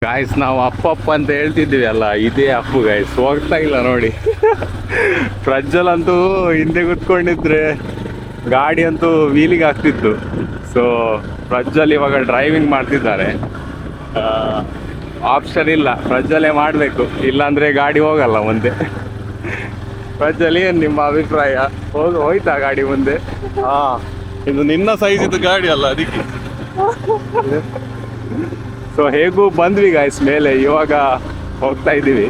Guys ನಾವು ಅಪ್ಪ ಅಂತ ಹೇಳ್ತಿದ್ವಿ ಅಲ್ಲ, ಇದೇ ಅಪ್ಪು ಗಾಯ್ಸ್. ಹೋಗ್ತಾ ಇಲ್ಲ ನೋಡಿ. ಪ್ರಜ್ವಲ್ ಅಂತೂ ಹಿಂದೆ ಕೂತ್ಕೊಂಡಿದ್ರೆ ಗಾಡಿ ಅಂತೂ ವೀಲಿಗೆ ಆಗ್ತಿತ್ತು. ಸೊ ಪ್ರಜ್ವಲ್ ಇವಾಗ ಡ್ರೈವಿಂಗ್ ಮಾಡ್ತಿದ್ದಾರೆ. ಆಪ್ಷನ್ ಇಲ್ಲ, ಪ್ರಜ್ವಲೇ ಮಾಡಬೇಕು, ಇಲ್ಲಾಂದ್ರೆ ಗಾಡಿ ಹೋಗಲ್ಲ ಮುಂದೆ. ಪ್ರಜ್ವಲ್, ಏನು ನಿಮ್ಮ ಅಭಿಪ್ರಾಯ? ಹೋಯ್ತಾ ಗಾಡಿ ಮುಂದೆ? ಇದು ನಿನ್ನ ಸೈಜ್ ಇದು ಗಾಡಿ ಅಲ್ಲ, ಅದಕ್ಕೆ. ಸೊ ಹೇಗೂ ಬಂದ್ವಿ ಗಾಯ್ಸ್ ಮೇಲೆ, ಇವಾಗ ಹೋಗ್ತಾ ಇದ್ದೀವಿ.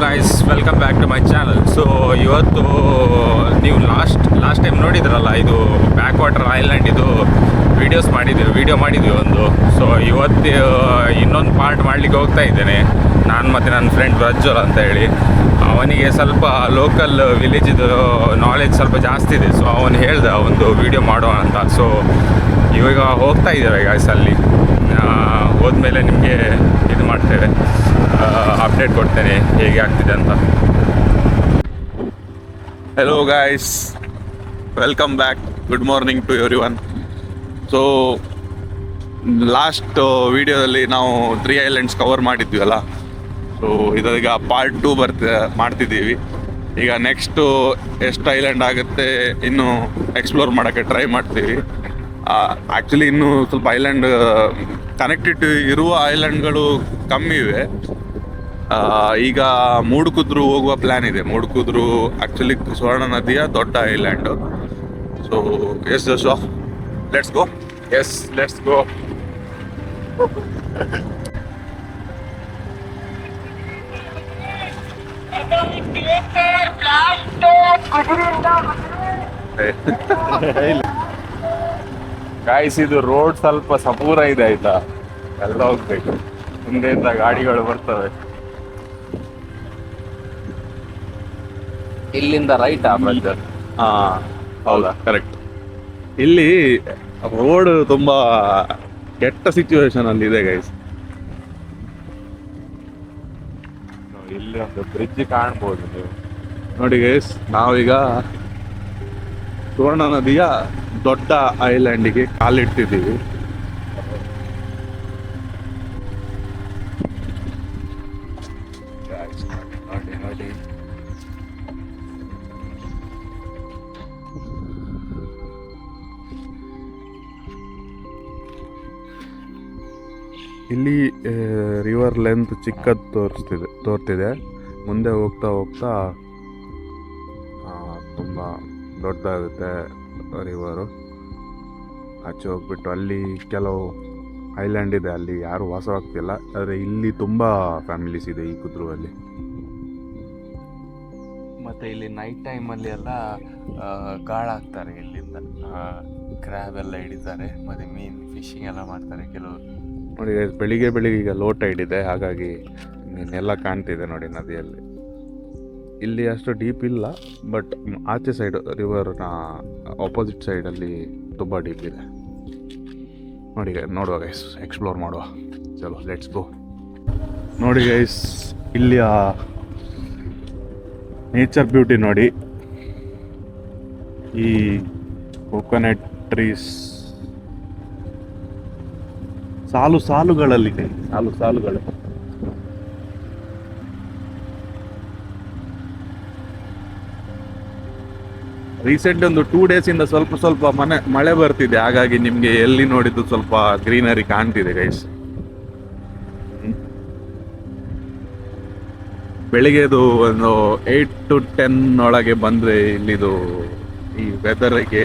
Guys, welcome back to my channel. So ಇವತ್ತು ನೀವು ಲಾಸ್ಟ್ ಟೈಮ್ ನೋಡಿದ್ರಲ್ಲ, ಇದು ಬ್ಯಾಕ್ ವಾಟರ್ ಐಲ್ಯಾಂಡ್ ಇದು ವಿಡಿಯೋ ಮಾಡಿದ್ವಿ ಒಂದು. ಸೊ ಇವತ್ತು ಇನ್ನೊಂದು ಪಾರ್ಟ್ ಮಾಡಲಿಕ್ಕೆ ಹೋಗ್ತಾ ಇದ್ದೇನೆ ನಾನು ಮತ್ತು ನನ್ನ ಫ್ರೆಂಡ್ ಪ್ರಜ್ವಲ್ ಅಂತ ಹೇಳಿ. ಅವನಿಗೆ ಸ್ವಲ್ಪ ಲೋಕಲ್ ವಿಲೇಜಿದು ನಾಲೆಜ್ ಸ್ವಲ್ಪ ಜಾಸ್ತಿ ಇದೆ. ಸೊ ಅವನು ಹೇಳ್ದ ಒಂದು ವಿಡಿಯೋ ಮಾಡೋಣ ಅಂತ. ಸೊ ಇವಾಗ ಹೋಗ್ತಾ ಇದ್ದೇವೆ ಗೈಸ್. ಅಲ್ಲಿ ಹೋದ್ಮೇಲೆ ನಿಮಗೆ ಇದು ಮಾಡ್ತೇವೆ, ಅಪ್ಡೇಟ್ ಕೊಡ್ತೇನೆ ಹೇಗೆ ಆಗ್ತಿದೆ ಅಂತ. Hello guys, welcome back. Good morning to everyone. So last ವಿಡಿಯೋದಲ್ಲಿ ನಾವು 3 ಐಲ್ಯಾಂಡ್ಸ್ ಕವರ್ ಮಾಡಿದ್ವಿ ಅಲ್ಲ. ಸೊ ಇದೀಗ ಪಾರ್ಟ್ 2 ಮಾಡ್ತಿದ್ದೀವಿ. ಈಗ ನೆಕ್ಸ್ಟು ಎಷ್ಟು ಐಲ್ಯಾಂಡ್ ಆಗುತ್ತೆ ಇನ್ನೂ ಎಕ್ಸ್ಪ್ಲೋರ್ ಮಾಡೋಕ್ಕೆ ಟ್ರೈ ಮಾಡ್ತೀವಿ. ಆ್ಯಕ್ಚುಲಿ ಇನ್ನೂ ಸ್ವಲ್ಪ ಐಲ್ಯಾಂಡ್ ಕನೆಕ್ಟೆಡ್ ಇರುವ ಐಲ್ಯಾಂಡ್ಗಳು ಕಮ್ಮಿ ಇವೆ. ಈಗ ಮೂಡುಕುದ್ರು ಹೋಗುವ ಪ್ಲ್ಯಾನ್ ಇದೆ. ಮೂಡುಕುದ್ರು ಆ್ಯಕ್ಚುಲಿ ಸ್ವರ್ಣ ನದಿಯ ದೊಡ್ಡ island. So yes Joshua, let's go. Yes, let's go. Guys, ಇದು ರೋಡ್ ಸ್ವಲ್ಪ ಸಪೂರ ಇದೆ ಆಯ್ತಾ, ಎಲ್ಲ ಹೋಗ್ಬೇಕು. ಮುಂದೆಯಿಂದ ಗಾಡಿಗಳು ಬರ್ತವೆ. ಇಲ್ಲಿಂದ ರೈಟಾ ಬ್ರದರ್? ಹೌದಾ, ಕರೆಕ್ಟ್. ಇಲ್ಲಿ ರೋಡ್ ತುಂಬ ಕೆಟ್ಟ ಸಿಚುವೇಶನ್ ಅಲ್ಲಿ ಇದೆ ಗೈಸ್. ಇಲ್ಲಿ ಒಂದು ಬ್ರಿಡ್ಜ್ ಕಾಣ್ಬೋದು ನೀವು ನೋಡಿ ಗೈಸ್, ನಾವೀಗ ಸುವರ್ಣ ನದಿಯ ದೊಡ್ಡ ಐಲ್ಯಾಂಡಿಗೆ ಕಾಲಿಡ್ತಿದ್ದೀವಿ. ನೋಡಿ. ಇಲ್ಲಿ ರಿವರ್ ಲೆಂತ್ ಚಿಕ್ಕದು ತೋರ್ತಿದೆ. ಮುಂದೆ ಹೋಗ್ತಾ ತುಂಬ ದೊಡ್ಡದಾಗುತ್ತೆ ರಿವರು. ಆಚೆ ಹೋಗ್ಬಿಟ್ಟು ಅಲ್ಲಿ ಕೆಲವು ಐಲ್ಯಾಂಡ್ ಇದೆ, ಅಲ್ಲಿ ಯಾರು ವಾಸವಾಗ್ತಿಲ್ಲ. ಆದರೆ ಇಲ್ಲಿ ತುಂಬ ಫ್ಯಾಮಿಲೀಸ್ ಇದೆ ಈ ಕುದ್ರುವಲ್ಲಿ. ಮತ್ತು ಇಲ್ಲಿ ನೈಟ್ ಟೈಮಲ್ಲಿ ಎಲ್ಲ ಗಾಳಾಗ್ತಾರೆ. ಇಲ್ಲಿಂದ ಕ್ರ್ಯಾಬ್ ಎಲ್ಲ ಹಿಡಿತಾರೆ, ಮತ್ತು ಮೀನು ಫಿಶಿಂಗ್ ಎಲ್ಲ ಮಾಡ್ತಾರೆ ಕೆಲವರು. ನೋಡಿ ಬೆಳಿಗ್ಗೆ ಈಗ ಲೋ ಟೈಡ್ ಇದೆ, ಹಾಗಾಗಿ ಮೀನೆಲ್ಲ ಕಾಣ್ತಿದೆ ನೋಡಿ ನದಿಯಲ್ಲಿ. ಇಲ್ಲಿ ಅಷ್ಟು ಡೀಪ್ ಇಲ್ಲ, ಬಟ್ ಆಚೆ ಸೈಡ್ ರಿವರ್ನ ಆಪೋಸಿಟ್ ಸೈಡಲ್ಲಿ ತುಂಬ ಡೀಪ್ ಇದೆ. ನೋಡುವ ಗೈಸ್, ಎಕ್ಸ್ಪ್ಲೋರ್ ಮಾಡುವ. ಚಲೋ, ಲೆಟ್ಸ್ ಗೋ. ನೋಡಿ ಗೈಸ್, ಇಲ್ಲಿಯ ನೇಚರ್ ಬ್ಯೂಟಿ ನೋಡಿ. ಈ ಕೋಕೋನಟ್ ಟ್ರೀಸ್ ಸಾಲುಗಳಲ್ಲಿದೆ, ಸಾಲುಗಳು. ರೀಸೆಂಟ್ ಒಂದು 2 days ಇಂದ ಸ್ವಲ್ಪ ಮಳೆ ಬರ್ತಿದೆ, ಹಾಗಾಗಿ ನಿಮ್ಗೆ ಎಲ್ಲಿ ನೋಡಿದ್ದು ಸ್ವಲ್ಪ ಗ್ರೀನರಿ ಕಾಣ್ತಿದೆ ಗೈಸ್. ಬೆಳಿಗ್ಗೆದು ಒಂದು 8 to 10 ಒಳಗೆ ಬಂದ್ರೆ ಇಲ್ಲಿದು ಈ ವೆದರ್ಗೆ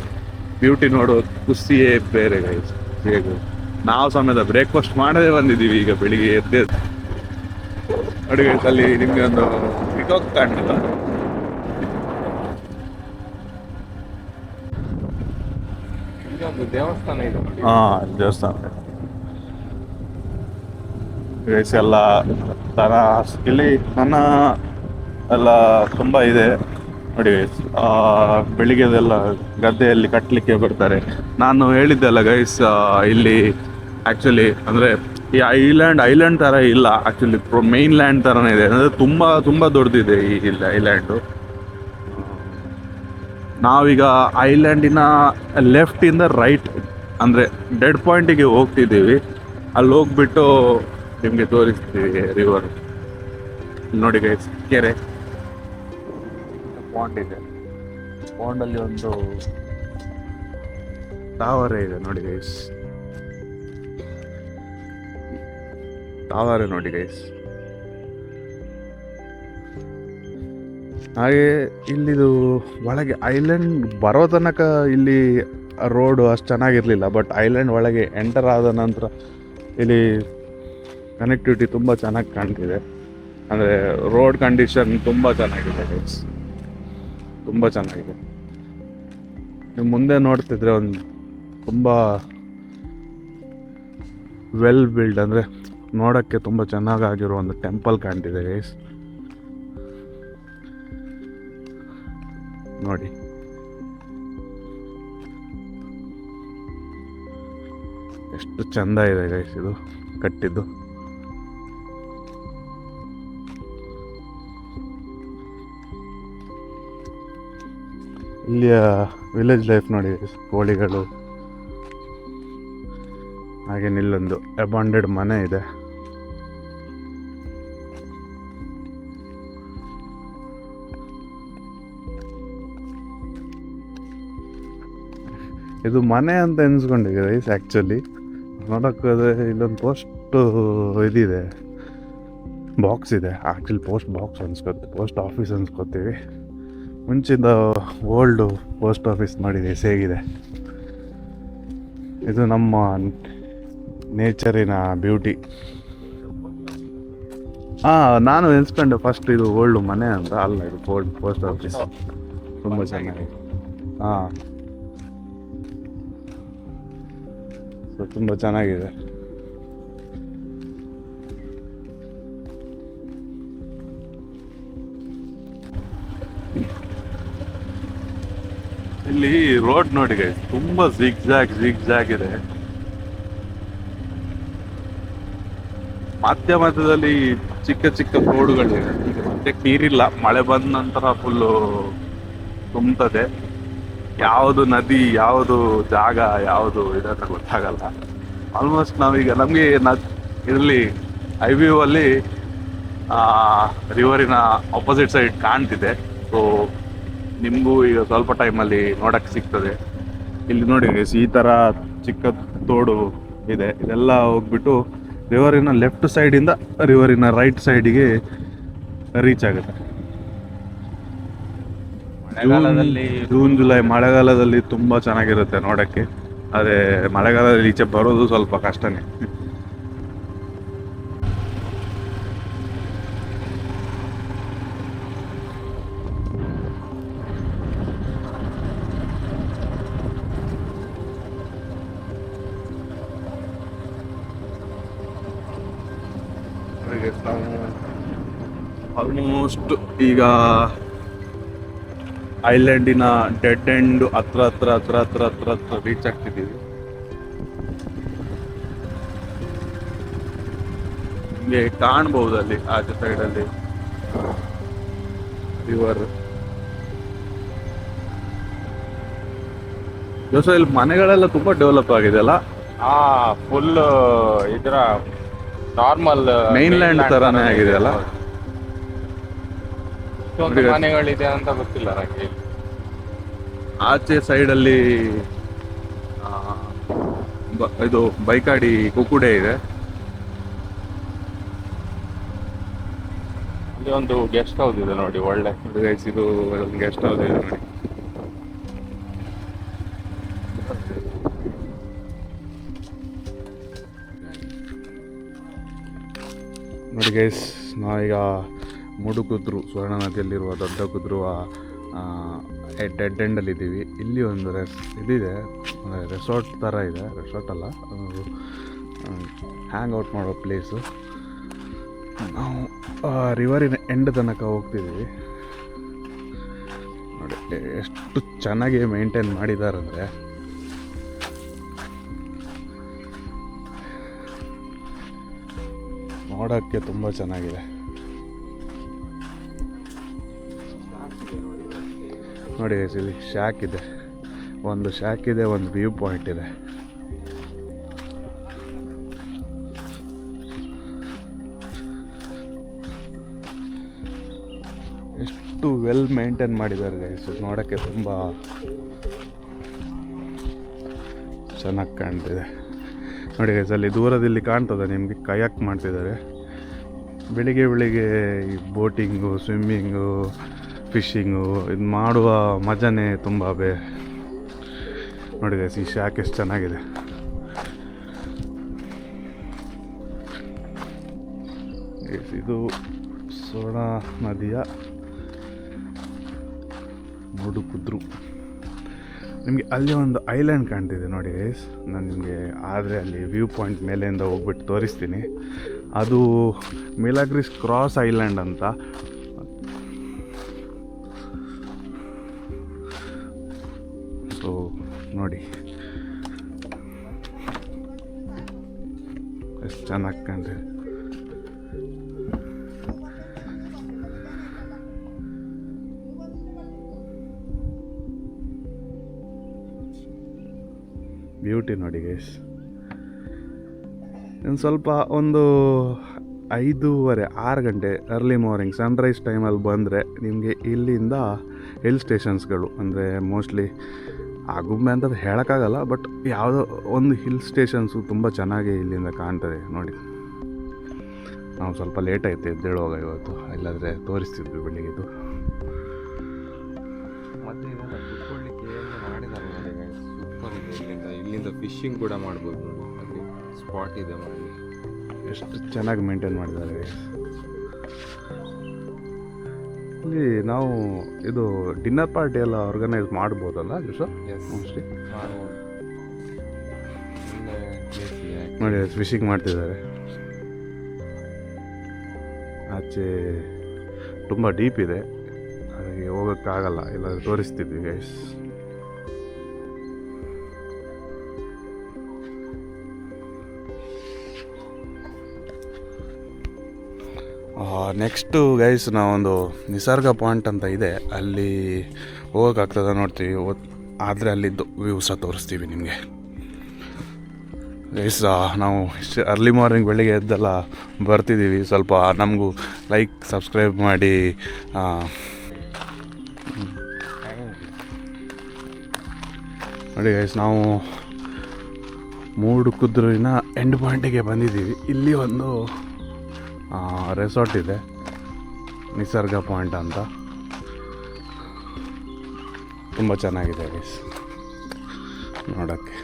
ಬ್ಯೂಟಿ ನೋಡೋ ಖುಷಿಯೇ ಬೇರೆ ಗೈಸ್. ನಾವು ಸಮೇತ ಬ್ರೇಕ್ಫಾಸ್ಟ್ ಮಾಡದೆ ಬಂದಿದ್ದೀವಿ ಈಗ ಬೆಳಿಗ್ಗೆ ಎದ್ದೆ. ನೋಡಿ ಗೈಸ್, ಅಲ್ಲಿ ನಿಮ್ಗೆ ಒಂದು ಪಿಕಾಕ್ ಕಾಣ್ತಿಲ್ಲ? ದೇವಸ್ಥಾನ ಇದೆ. ಹಾ, ದೇವಸ್ಥಾನ ಗೈಸ್. ಎಲ್ಲ ದನ ಇಲ್ಲಿ ದನ ಎಲ್ಲ ತುಂಬ ಇದೆ ನೋಡಿ ಗೈಸ್. ಬೆಳಿಗ್ಗೆದೆಲ್ಲ ಗದ್ದೆಯಲ್ಲಿ ಕಟ್ಟಲಿಕ್ಕೆ ಬರ್ತಾರೆ. ನಾನು ಹೇಳಿದ್ದೆಲ್ಲ ಗೈಸ್, ಇಲ್ಲಿ ಆ್ಯಕ್ಚುಲಿ ಅಂದರೆ ಈ ಐಲ್ಯಾಂಡ್ ಥರ ಇಲ್ಲ, ಆ್ಯಕ್ಚುಲಿ ಮೇನ್ ಲ್ಯಾಂಡ್ ಥರನೇ ಇದೆ. ಅಂದರೆ ತುಂಬ ದೊಡ್ಡದಿದೆ ಈ ಐಲ್ಯಾಂಡು. ನಾವೀಗ ಐಲ್ಯಾಂಡಿನ ಲೆಫ್ಟಿಂದ ರೈಟ್ ಅಂದರೆ ಡೆಡ್ ಪಾಯಿಂಟಿಗೆ ಹೋಗ್ತಿದ್ದೀವಿ. ಅಲ್ಲಿ ಹೋಗ್ಬಿಟ್ಟು ನಿಮಗೆ ತೋರಿಸ್ತೀವಿ ರಿವರ್. ನೋಡಿ ಗೈಸ್, ಕೆರೆ, ಪಾಂಡ್ ಇದೆ. ಪಾಂಡಲ್ಲಿ ಒಂದು ತಾವರೆ ಇದೆ ನೋಡಿ ಗೈಸ್, ತಾವರೆ ನೋಡಿ ಗೈಸ್. ಹಾಗೆ ಇಲ್ಲಿದು ಒಳಗೆ ಐಲ್ಯಾಂಡ್ ಬರೋ ತನಕ ಇಲ್ಲಿ ರೋಡು ಅಷ್ಟು ಚೆನ್ನಾಗಿರಲಿಲ್ಲ, ಬಟ್ ಐಲ್ಯಾಂಡ್ ಒಳಗೆ ಎಂಟರ್ ಆದ ನಂತರ ಇಲ್ಲಿ ಕನೆಕ್ಟಿವಿಟಿ ತುಂಬ ಚೆನ್ನಾಗಿ ಕಾಣ್ತಿದೆ. ಅಂದರೆ ರೋಡ್ ಕಂಡೀಷನ್ ತುಂಬ ಚೆನ್ನಾಗಿದೆ ಗೈಸ್, ತುಂಬ ಚೆನ್ನಾಗಿದೆ. ನೀವು ಮುಂದೆ ನೋಡ್ತಿದ್ರೆ ಒಂದು ತುಂಬ ವೆಲ್ ಬಿಲ್ಡ್, ಅಂದರೆ ನೋಡೋಕ್ಕೆ ತುಂಬ ಚೆನ್ನಾಗಿರೋ ಒಂದು ಟೆಂಪಲ್ ಕಾಣ್ತಿದೆ ಗೈಸ್. ನೋಡಿ ಎಷ್ಟು ಚಂದ ಇದೆ ಗೈಸ್ ಇದು ಕಟ್ಟಿದ್ದು. ಇಲ್ಲಿಯ ವಿಲೇಜ್ ಲೈಫ್ ನೋಡಿ, ಕೋಳಿಗಳು, ಹಾಗೆ ಇಲ್ಲೊಂದು ಅಬಾಂಡೆಡ್ ಮನೆ ಇದೆ. ಇದು ಮನೆ ಅಂತ ಎನ್ಸ್ಕೊಂಡಿದೆ ಗೈಸ್. ಆ್ಯಕ್ಚುಲಿ ನೋಡೋಕ್ಕೋದ್ರೆ ಇಲ್ಲೊಂದು ಪೋಸ್ಟ್ ಇದಿದೆ, ಬಾಕ್ಸ್ ಇದೆ. ಆ್ಯಕ್ಚುಲಿ ಪೋಸ್ಟ್ ಆಫೀಸ್ ಅನ್ಸ್ಕೊತೀವಿ. ಮುಂಚಿಂದ ಓಲ್ಡು ಪೋಸ್ಟ್ ಆಫೀಸ್ ಮಾಡಿದೆ, ಹೇಗಿದೆ ಇದು ನಮ್ಮ ನೇಚರಿನ ಬ್ಯೂಟಿ. ನಾನು ಎನ್ಸ್ಕೊಂಡೆ ಫಸ್ಟ್ ಇದು ಓಲ್ಡ್ ಮನೆ ಅಂತ, ಅಲ್ಲ ಇದು ಪೋಸ್ಟ್ ಆಫೀಸ್. ತುಂಬ ಚೆನ್ನಾಗಿದೆ. ತುಂಬ ಚೆನ್ನಾಗಿದೆ. ಇಲ್ಲಿ ರೋಡ್ ನೋಡಿ ಗೈಸ್, ತುಂಬಾ ಜಿಗ್ ಇದೆ. ಮಧ್ಯದಲ್ಲಿ ಚಿಕ್ಕ ರೋಡುಗಳಿವೆ. ಈಗ ಮತ್ತೆ ನೀರಿಲ್ಲ, ಮಳೆ ಬಂದ ನಂತರ ಫುಲ್ಲು ತುಂಬುತ್ತದೆ. ಯಾವುದು ನದಿ, ಯಾವುದು ಜಾಗ, ಯಾವುದು ಇದಂತ ಗೊತ್ತಾಗಲ್ಲ. ಆಲ್ಮೋಸ್ಟ್ ನಾವೀಗ ನಮಗೆ ಇದರಲ್ಲಿ ಐವ್ಯೂ ಅಲ್ಲಿ ರಿವರಿನ ಆಪೋಸಿಟ್ ಸೈಡ್ ಕಾಣ್ತಿದೆ. ಸೊ ನಿಮಗೂ ಈಗ ಸ್ವಲ್ಪ ಟೈಮಲ್ಲಿ ನೋಡಕ್ಕೆ ಸಿಗ್ತದೆ. ಇಲ್ಲಿ ನೋಡಿ ಈ ಥರ ಚಿಕ್ಕ ತೋಡು ಇದೆ. ಇದೆಲ್ಲ ಹೋಗ್ಬಿಟ್ಟು ರಿವರಿನ ಲೆಫ್ಟ್ ಸೈಡಿಂದ ರಿವರಿನ ರೈಟ್ ಸೈಡಿಗೆ ರೀಚ್ ಆಗುತ್ತೆ. ಜೂನ್ ಜುಲೈ ಮಳೆಗಾಲದಲ್ಲಿ ತುಂಬ ಚೆನ್ನಾಗಿರುತ್ತೆ ನೋಡೋಕ್ಕೆ. ಆದರೆ ಮಳೆಗಾಲದಲ್ಲಿ ಈಚೆ ಬರೋದು ಸ್ವಲ್ಪ ಕಷ್ಟನೇ. ಆಲ್ಮೋಸ್ಟ್ ಈಗ ಐಲ್ಯಾಂಡಿನ ಡೆಡ್ ಎಂಡ್ ಹತ್ರ ರೀಚ್ ಆಗ್ತಿದ್ದೀವಿ. ನಿಮಗೆ ಕಾಣ್ಬಹುದು ಅಲ್ಲಿ ಆಚೆ ಸೈಡಲ್ಲಿ ರಿವರ್. ಜೋಸು ಇಲ್ಲಿ ಮನೆಗಳೆಲ್ಲ ತುಂಬಾ ಡೆವಲಪ್ ಆಗಿದೆ ಅಲ್ಲ. ಫುಲ್ ಇದರ ನಾರ್ಮಲ್ Mainland ತರಾನೇ ಆಗಿದೆ ಅಲ್ಲ? ಇಷ್ಟೊಂದು ಮನೆಗಳಿದೆ ಅಂತ ಗೊತ್ತಿಲ್ಲ ನನಗೆ. ಆಚೆ ಸೈಡಲ್ಲಿ ಇದು ಬೈಕಾಡಿ ಕುಕ್ಕುಡೆ ಇದೆ. ಇಲ್ಲಿ ಒಂದು ಗೆಸ್ಟ್ ಹೌಸ್ ಇದೆ ನೋಡಿ, ಒಳ್ಳೆ. ಗೈಸ್ ಇದು ಗೆಸ್ಟ್ ಹೌಸ್ ಇದೆ ನೋಡಿ. ನೋಡಿ ಗೈಸ್, ನಾವೀಗ ಮೂಡುಕುದ್ರು ಸ್ವರ್ಣ ನದಿಯಲ್ಲಿರುವ ದೊಡ್ಡ ಕುದ್ರುವ ಡೆಡ್ ಎಂಡಲ್ಲಿದ್ದೀವಿ. ಇಲ್ಲಿ ಒಂದು ಇದಿದೆ, ರೆಸಾರ್ಟ್ ಥರ ಇದೆ. ರೆಸಾರ್ಟ್ ಅಲ್ಲ, ಹ್ಯಾಂಗ್ ಔಟ್ ಮಾಡೋ ಪ್ಲೇಸು. ನಾವು ರಿವರಿನ ಎಂಡ್ ತನಕ ಹೋಗ್ತಿದ್ದೀವಿ. ನೋಡಿ ಎಷ್ಟು ಚೆನ್ನಾಗಿ ಮೇಂಟೈನ್ ಮಾಡಿದ್ದಾರೆ ಅಂದರೆ, ನೋಡೋಕ್ಕೆ ತುಂಬ ಚೆನ್ನಾಗಿದೆ. ನೋಡಿ ಇಲ್ಲಿ ಶಾಕ್ ಇದೆ, ಒಂದು ಶಾಕ್ ಇದೆ, ಒಂದು ವ್ಯೂ ಪಾಯಿಂಟ್ ಇದೆ. ಎಷ್ಟು ವೆಲ್ ಮೇಂಟೈನ್ ಮಾಡಿದ್ದಾರೆ ಗೈಸ್, ನೋಡೋಕ್ಕೆ ತುಂಬ ಚೆನ್ನಾಗಿ ಕಾಣ್ತಿದೆ. ನೋಡಿ ಗೈಸ್, ಅಲ್ಲಿ ದೂರದಲ್ಲಿ ಕಾಣ್ತದೆ ನಿಮಗೆ, ಕಯಾಕ್ ಮಾಡ್ತಿದ್ದಾರೆ. ಬೆಳಿಗ್ಗೆ ಬೆಳಿಗ್ಗೆ ಈ ಬೋಟಿಂಗು, ಸ್ವಿಮ್ಮಿಂಗು, ಫಿಶಿಂಗು ಇದು ಮಾಡುವ ಮಜಾನೇ ತುಂಬ ನೋಡಿ ಗೈಸ್, ಈ ಶಾಕ್ ಎಷ್ಟು ಚೆನ್ನಾಗಿದೆ. ಇದು ಸ್ವರ್ಣ ನದಿಯ ಮೂಡುಕುದ್ರು. ನಿಮಗೆ ಅಲ್ಲಿ ಒಂದು ಐಲ್ಯಾಂಡ್ ಕಾಣ್ತಿದೆ ನೋಡಿ ಗೈಸ್, ನಾನು ನಿಮಗೆ ಆದರೆ ಅಲ್ಲಿ ವ್ಯೂ ಪಾಯಿಂಟ್ ಮೇಲೆಯಿಂದ ಹೋಗ್ಬಿಟ್ಟು ತೋರಿಸ್ತೀನಿ. ಅದು ಮಿಲಾಗ್ರಿಸ್ ಕ್ರಾಸ್ ಐಲ್ಯಾಂಡ್ ಅಂತ. ಸೊ ನೋಡಿ ಎಷ್ಟು ಚೆನ್ನಾಗಿ ಕಾಣ್ತಿದೆ. ಬ್ಯೂಟಿ ನೋಡಿ ಗೈಸ್. ಇನ್ನು ಸ್ವಲ್ಪ ಒಂದು 5:30-6 ಗಂಟೆ ಅರ್ಲಿ ಮಾರ್ನಿಂಗ್ ಸನ್ರೈಸ್ ಟೈಮಲ್ಲಿ ಬಂದರೆ ನಿಮಗೆ ಇಲ್ಲಿಂದ ಹಿಲ್ ಸ್ಟೇಷನ್ಸ್ಗಳು, ಅಂದರೆ ಮೋಸ್ಟ್ಲಿ ಆಗುಂಬೆ ಅಂತ ಹೇಳೋಕ್ಕಾಗಲ್ಲ, ಬಟ್ ಯಾವುದೋ ಒಂದು ಹಿಲ್ ಸ್ಟೇಷನ್ಸು ತುಂಬ ಚೆನ್ನಾಗಿ ಇಲ್ಲಿಂದ ಕಾಣ್ತದೆ ನೋಡಿ. ನಾವು ಸ್ವಲ್ಪ ಲೇಟ್ ಆಯಿತು ಎದ್ದೇಳುವಾಗ ಇವತ್ತು, ಇಲ್ಲಾಂದರೆ ತೋರಿಸ್ತಿದ್ವಿ ಬೆಳಿಗ್ಗೆದು. ಮತ್ತೆ ಇದೆಲ್ಲ ಕುತ್ಕೊಳ್ಳಿಕ್ಕೆ ಏನು ಮಾಡಿದ್ದಾರೆ ನೋಡಿ, ಸೂಪರ್ ಇದೆ. ಇಲ್ಲಿಂದ ಫಿಶಿಂಗ್ ಕೂಡ ಮಾಡ್ಬೋದು ನೋಡಿ, ಅಲ್ಲಿ ಸ್ಪಾಟ್ ಇದೆ ಮಾಡಿ. ಎಷ್ಟು ಚೆನ್ನಾಗಿ ಮೇಂಟೈನ್ ಮಾಡಿದ್ದಾರೆ. ಇಲ್ಲಿ ನಾವು ಇದು ಡಿನ್ನರ್ ಪಾರ್ಟಿ ಎಲ್ಲ ಆರ್ಗನೈಸ್ ಮಾಡ್ಬೋದಲ್ಲ ಸರ್? ಮೋಸ್ಟ್ಲಿ ನೋಡಿ, ಫಿಶಿಂಗ್ ಮಾಡ್ತಿದ್ದಾರೆ. ಆಚೆ ತುಂಬ ಡೀಪ್ ಇದೆ, ಹಾಗಾಗಿ ಹೋಗೋಕ್ಕಾಗಲ್ಲ, ಇಲ್ಲಾಂದರೆ ತೋರಿಸ್ತಿದ್ವಿ ಗೈಸ್. ನೆಕ್ಸ್ಟು ಗೈಸ್ ನಾವೊಂದು ನಿಸರ್ಗ ಪಾಯಿಂಟ್ ಅಂತ ಇದೆ, ಅಲ್ಲಿ ಹೋಗೋಕ್ಕಾಗ್ತದೆ ನೋಡ್ತೀವಿ. ಆದರೆ ಅಲ್ಲಿದ್ದು ವ್ಯೂಸ ತೋರಿಸ್ತೀವಿ ನಿಮಗೆ ಗೈಸ್. ನಾವು ಅರ್ಲಿ ಮಾರ್ನಿಂಗ್ ಬೆಳಿಗ್ಗೆ ಎದ್ದೆಲ್ಲ ಬರ್ತಿದ್ದೀವಿ. ಸ್ವಲ್ಪ ನಮಗೂ ಲೈಕ್ ಸಬ್ಸ್ಕ್ರೈಬ್ ಮಾಡಿ. ನೋಡಿ ಗೈಸ್, ನಾವು ಮೂಡುಕುದ್ರಿನ ಎಂಡ್ ಪಾಯಿಂಟಿಗೆ ಬಂದಿದ್ದೀವಿ. ಇಲ್ಲಿ ಒಂದು ರೆಸಾರ್ಟ್ ಇದೆ, ನಿಸರ್ಗ ಪಾಯಿಂಟ್ ಅಂತ. ತುಂಬ ಚೆನ್ನಾಗಿದೆ ಗೈಸ್ ನೋಡೋಕ್ಕೆ.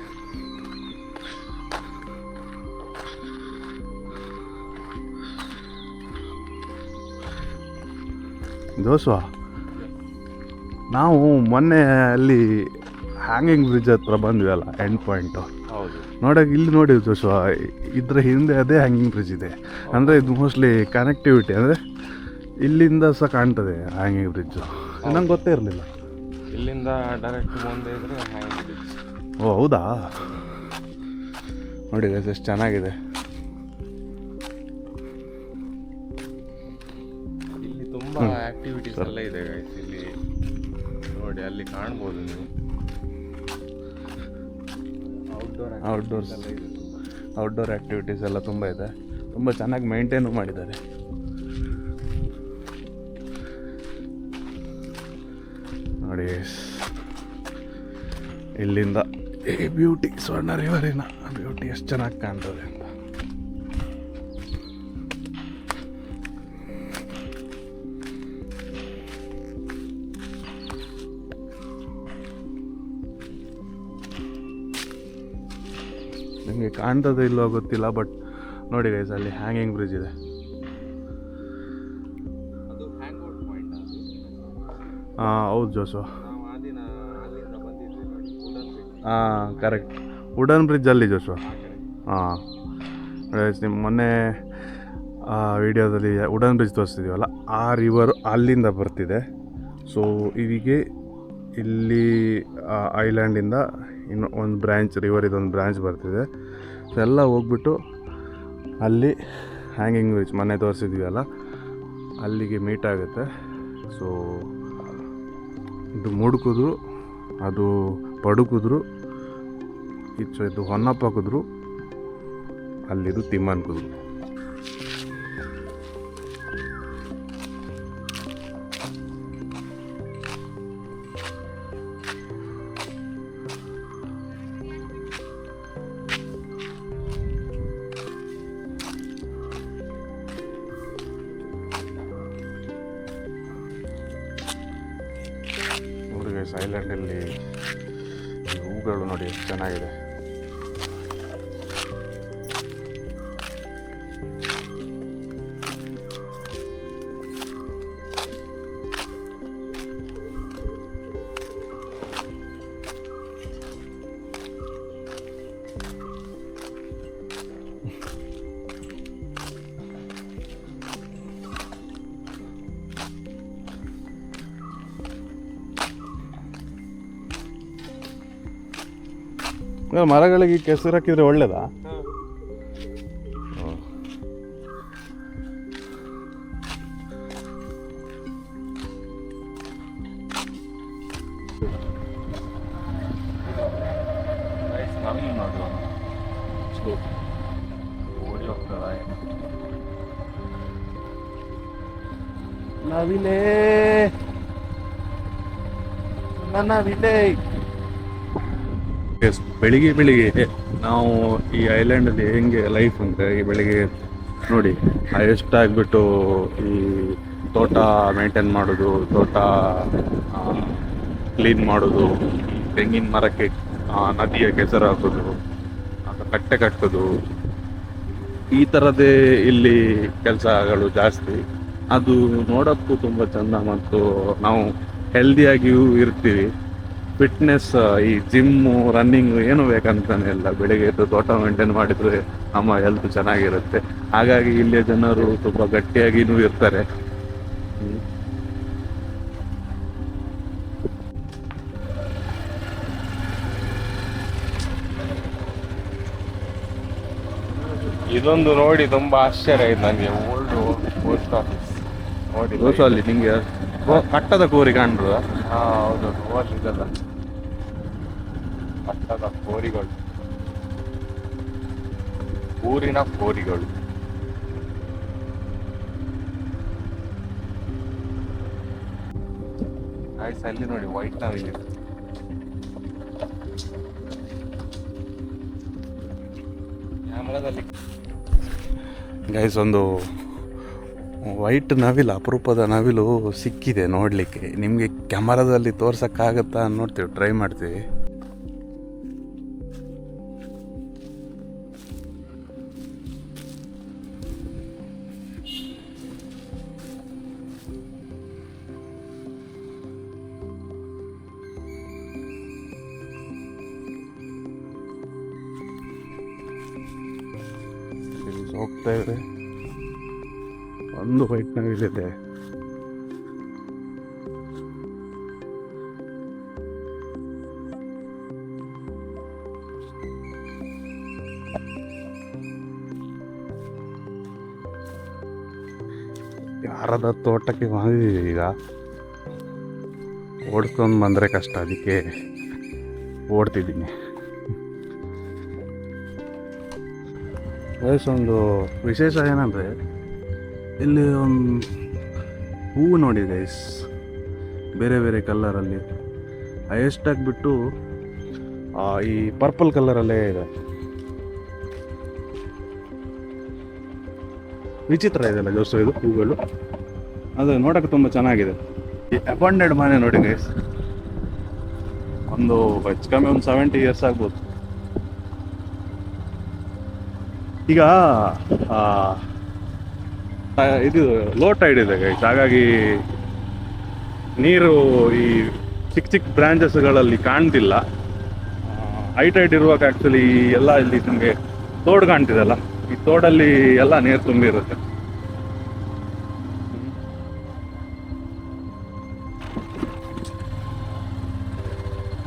ಜೋಸ್ವಾ, ನಾವು ಮೊನ್ನೆ ಅಲ್ಲಿ ಹ್ಯಾಂಗಿಂಗ್ ಬ್ರಿಡ್ಜ್ ಹತ್ರ ಬಂದ್ವಿ ಅಲ್ಲ, ಎಂಡ್ ಪಾಯಿಂಟು. ಹೌದು, ನೋಡೋಕೆ ಇಲ್ಲಿ ನೋಡಿ ಜೋಸ್ವಾ, ಇದ್ರ ಹಿಂದೆ ಅದೇ ಹ್ಯಾಂಗಿಂಗ್ ಬ್ರಿಡ್ಜ್ ಇದೆ. ಅಂದರೆ ಇದು ಮೋಸ್ಟ್ಲಿ ಕನೆಕ್ಟಿವಿಟಿ, ಅಂದರೆ ಇಲ್ಲಿಂದ ಸಹ ಕಾಣ್ತದೆ ಹ್ಯಾಂಗಿಂಗ್ ಬ್ರಿಡ್ಜು. ನಂಗೆ ಗೊತ್ತೇ ಇರಲಿಲ್ಲ. ಇಲ್ಲಿಂದ ಡೈರೆಕ್ಟ್ ಮುಂದೆ ಇದ್ರೆ ಹ್ಯಾಂಗಿಂಗ್ ಬ್ರಿಡ್ಜ್. ಓ ಹೌದಾ? ನೋಡಿ ಗೈಸ್, ಎಷ್ಟು ಚೆನ್ನಾಗಿದೆ. ಇಲ್ಲಿ ತುಂಬ ಆಕ್ಟಿವಿಟೀಸ್ ಎಲ್ಲ ಇದೆ ಗೈಸ್. ಇಲ್ಲಿ ನೋಡಿ, ಅಲ್ಲಿ ಕಾಣ್ಬೋದು ನೀವು. ಔಟ್ಡೋರ್ ಆ್ಯಕ್ಟಿವಿಟೀಸ್ ಎಲ್ಲ ತುಂಬ ಇದೆ, ತುಂಬ ಚೆನ್ನಾಗಿ ಮೇಂಟೈನು ಮಾಡಿದ್ದಾರೆ. ನೋಡಿ ಇಲ್ಲಿಂದ ಈ ಬ್ಯೂಟಿ, ಸ್ವರ್ಣ ರಿವರಿನ ಬ್ಯೂಟಿ ಎಷ್ಟು ಚೆನ್ನಾಗಿ ಕಾಣ್ತದೆ ಅಂತ. ನಿಮಗೆ ಕಾಣ್ತದೆ ಇಲ್ಲೋ ಗೊತ್ತಿಲ್ಲ, ಬಟ್ ನೋಡಿ ಗೈಸ್ ಅಲ್ಲಿ ಹ್ಯಾಂಗಿಂಗ್ ಬ್ರಿಡ್ಜ್ ಇದೆ. ಹಾಂ ಹೌದು ಜೋಸು, ಹಾಂ ಕರೆಕ್ಟ್, ವುಡನ್ ಬ್ರಿಡ್ಜ್ ಅಲ್ಲಿ ಜೋಸು. ಹಾಂ ನಿಮ್ಮ ಮೊನ್ನೆ ವಿಡಿಯೋದಲ್ಲಿ ವುಡನ್ ಬ್ರಿಡ್ಜ್ ತೋರಿಸ್ತಿದ್ದೀವಲ್ಲ, ಆ ರಿವರ್ ಅಲ್ಲಿಂದ ಬರ್ತಿದೆ. ಸೊ ಇದೀಗೆ ಇಲ್ಲಿ ಐಲ್ಯಾಂಡಿಂದ ಇನ್ನು ಒಂದು ಬ್ರ್ಯಾಂಚ್, ರಿವರ್ ಇದೊಂದು ಬ್ರ್ಯಾಂಚ್ ಬರ್ತಿದೆ. ಸೊ ಎಲ್ಲ ಹೋಗ್ಬಿಟ್ಟು ಅಲ್ಲಿ ಹ್ಯಾಂಗಿಂಗ್ ಬ್ರಿಡ್ಜ್ ಮೊನ್ನೆ ತೋರಿಸಿದ್ವಿ ಅಲ್ಲಿಗೆ ಮೀಟ್ ಆಗುತ್ತೆ. ಸೊ ಇದು ಮುಡುಕಿದ್ರು, ಅದು ಪಡುಕಿದ್ರು, ಇದು ಹೊನ್ನಪ್ಪ ಕುದ್ರು, ಅಲ್ಲಿದು ತಿಮ್ಮನ್ ಕುದ್ರು. ಐಲ್ಯಾಂಡಲ್ಲಿ ಹೂಗಳು ನೋಡಿ ಎಷ್ಟು ಚೆನ್ನಾಗಿದೆ. ಮರಗಳಿಗೆ ಕೆಸರು ಹಾಕಿದ್ರೆ ಒಳ್ಳೇದಾ? ನವಿಲೇ ನವಿಲೇ. ಬೆಳಿಗ್ಗೆ ನಾವು ಈ ಐಲ್ಯಾಂಡಲ್ಲಿ ಹೆಂಗೆ ಲೈಫ್ ಅಂದರೆ, ಈ ಬೆಳಿಗ್ಗೆ ನೋಡಿ ಎಷ್ಟಾಗ್ಬಿಟ್ಟು ಈ ತೋಟ ಮೇಂಟೈನ್ ಮಾಡೋದು, ತೋಟ ಕ್ಲೀನ್ ಮಾಡೋದು, ತೆಂಗಿನ ಮರಕ್ಕೆ ನದಿಯ ಕೆಸರು ಹಾಕೋದು, ಕಟ್ಟೆ ಕಟ್ಟೋದು, ಈ ಥರದ್ದೇ ಇಲ್ಲಿ ಕೆಲಸಗಳು ಜಾಸ್ತಿ. ಅದು ನೋಡೋಕ್ಕೂ ತುಂಬ ಚೆಂದ, ಮತ್ತು ನಾವು ಹೆಲ್ದಿಯಾಗಿಯೂ ಇರ್ತೀವಿ. ಫಿಟ್ನೆಸ್, ಈ ಜಿಮ್ಮು, ರನ್ನಿಂಗು ಏನು ಬೇಕಂತಾನೆ ಇಲ್ಲ, ಬೆಳಿಗ್ಗೆ ಎದ್ದು ತೋಟ ಮೇಂಟೈನ್ ಮಾಡಿದರೆ ನಮ್ಮ ಹೆಲ್ತ್ ಚೆನ್ನಾಗಿರುತ್ತೆ. ಹಾಗಾಗಿ ಇಲ್ಲಿಯ ಜನರು ತುಂಬ ಗಟ್ಟಿಯಾಗಿಯೂ ಇರ್ತಾರೆ. ಇದೊಂದು ನೋಡಿ ತುಂಬಾ ಆಶ್ಚರ್ಯ ಆಯ್ತು ನನಗೆ. ಓಲ್ಡ್ ಪೋಸ್ಟ್ ಆಫೀಸ್ ನೋಡಿ ದೋಸೆ ಅಲ್ಲಿ ನಿಂಗೆ ಕಟ್ಟದ ಕೋರಿ ಕಾಣ್ತದ? ಹೌದು, ಓಲ್ ಇದೆಲ್ಲ ಕಟ್ಟದ ಕೋರಿಗಳು, ಊರಿನ ಕೋರಿಗಳು. ಆಯ್ತು, ಅಲ್ಲಿ ನೋಡಿ ವೈಟ್ ನಾವಿದೆ. ಕ್ಯಾಮ್ರಾದಲ್ಲಿ ಗೈಸ್ ಒಂದು ವೈಟ್ ನವಿಲು, ಅಪರೂಪದ ನವಿಲು ಸಿಕ್ಕಿದೆ ನೋಡಲಿಕ್ಕೆ. ನಿಮಗೆ ಕ್ಯಾಮರಾದಲ್ಲಿ ತೋರ್ಸೋಕ್ಕಾಗತ್ತಾ ನೋಡ್ತೀವಿ, ಟ್ರೈ ಮಾಡ್ತೀವಿ. ಹೋಗ್ತಾ ಇದೆ, ಒಂದು ವೈಟ್ ನವಿಲಿದೆ. ಯಾರದ ತೋಟಕ್ಕೆ ಬಂದಿದ್ದೀವಿ, ಈಗ ಓಡಿಸ್ಕೊಂಡು ಬಂದರೆ ಕಷ್ಟ, ಅದಕ್ಕೆ ಓಡ್ತಿದ್ದೀನಿ. ಒಂದು ವಿಶೇಷ ಏನಂದರೆ ಇಲ್ಲಿ ಒಂದು ಹೂವು ನೋಡಿ ಗೈಸ್, ಬೇರೆ ಬೇರೆ ಕಲರಲ್ಲಿ. ಹೈಯೆಸ್ಟ್ ಆಗಿಬಿಟ್ಟು ಈ ಪರ್ಪಲ್ ಕಲರಲ್ಲೇ ಇದೆ. ವಿಚಿತ್ರ ಇದೆಲ್ಲ ಜೋಸು ಇದು ಹೂಗಳು. ಅದು ನೋಡೋಕ್ಕೆ ತುಂಬ ಚೆನ್ನಾಗಿದೆ. ಈ ಅಪಾಂಡೆಡ್ ಮನೆ ನೋಡಿ ಗೈಸ್, ಒಂದು ಹೆಚ್ಚು ಕಮ್ಮಿ ಒಂದು 70 years ಆಗ್ಬೋದು. ಈಗ ಇದು ಲೋ ಟೈಡ್ ಇದೆ ಗೈಸ್, ಹಾಗಾಗಿ ನೀರು ಈ ಚಿಕ್ಕ ಚಿಕ್ಕ ಬ್ರಾಂಚಸ್ಗಳಲ್ಲಿ ಕಾಣ್ತಿಲ್ಲ. ಹೈ ಟೈಡ್ ಇರುವಾಗ ಆ್ಯಕ್ಚುಲಿ ಎಲ್ಲ ಇಲ್ಲಿ ನಿಮಗೆ ತೋಡು ಕಾಣ್ತಿದೆಲ್ಲ, ಈ ತೋಡಲ್ಲಿ ಎಲ್ಲ ನೀರು ತುಂಬಿರುತ್ತೆ.